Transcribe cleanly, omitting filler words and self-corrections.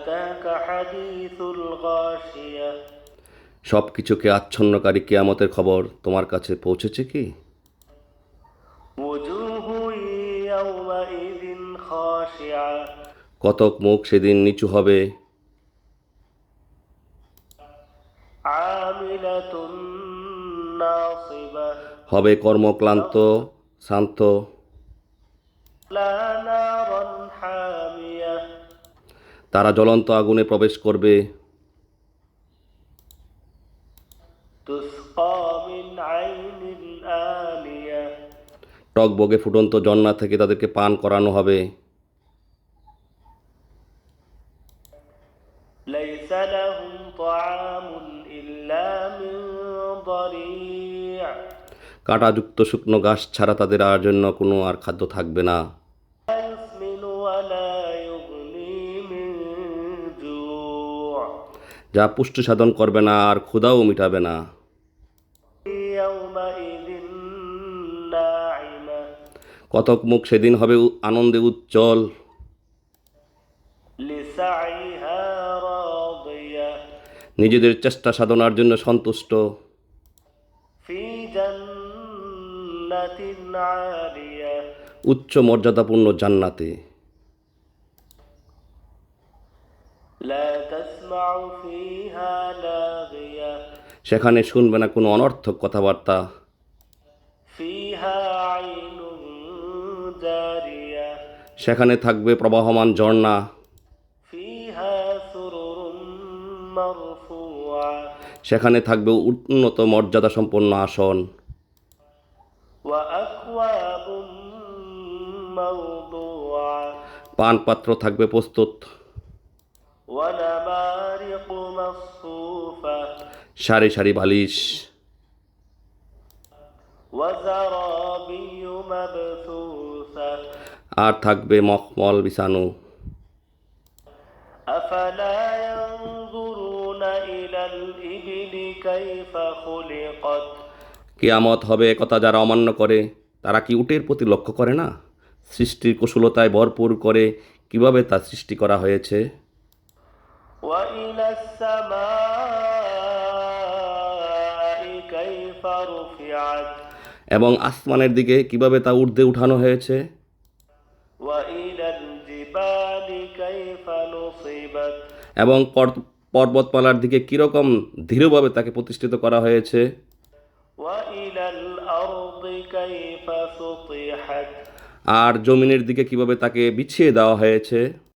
أتاك حديث الغاشية সব কিছুকে আচ্ছন্নকারী কিয়ামতের খবর তোমার কাছে পৌঁছেছে কি? وجوه يومئذ خاشعة কতক মুখ সেদিন নিচু হবে, عاملة ناصبة হবে কর্মক্লান্ত, শান্ত। لا نارا حامية তারা জ্বলন্ত আগুনে প্রবেশ করবে, تسقى من عين آنية টগবগে ফুটন্ত জন্না থেকে তাদেরকে পান করানো হবে। ليس لهم طعام إلا من ضريع কাঁটাযুক্ত শুকনো ঘাস ছাড়া তাদের আর জন্য কোনো আর খাদ্য থাকবে না, لا يسمن ولا يغني من جوع যা পুষ্টি সাধন করবে না আর ক্ষুধাও মিটাবে না। يومئذ ناعمة কতক মুখ সেদিন হবে আনন্দে উজ্জ্বল, لسعيها راضية নিজেদের চেষ্টা সাধনার জন্য সন্তুষ্ট, في جنة عالية উচ্চ মর্যাদাপূর্ণ জান্নাতে। لا تسمع فيها لاغية সেখানে শুনবে না কোনো অনর্থক কথাবার্তা, فيها عين جارية সেখানে থাকবে প্রবাহমান ঝর্ণা, فيها سرر مرفوعة সেখানে থাকবে উন্নত মর্যাদা সম্পন্ন আসন, وأكواب موضوعة পানপাত্র থাকবে প্রস্তুত, ونمارق مصفوفة সারি সারি বালিশ, وزرابي مبثوثة আর থাকবে মখমল বিছানো। أفلا ينظرون إلى الإبل كيف خلقت কিয়ামত হবে একথা যারা অমান্য করে, তারা কি উটের প্রতি লক্ষ্য করে না? সৃষ্টির কুশলতায় ভরপুর করে কিভাবে তা সৃষ্টি করা হয়েছে। وإلى السماء كيف رفعت এবং আসমানের দিকে কিভাবে তা ঊর্ধ্বে উঠানো হয়েছে। وإلى الجبال كيف نصبت এবং পর্বতমালার দিকে কীরকম দৃঢ়ভাবে তাকে প্রতিষ্ঠিত করা হয়েছে। وإلى الأرض كيف سطحت আর জমিনের দিকে কিভাবে তাকে বিছিয়ে দেওয়া হয়েছে।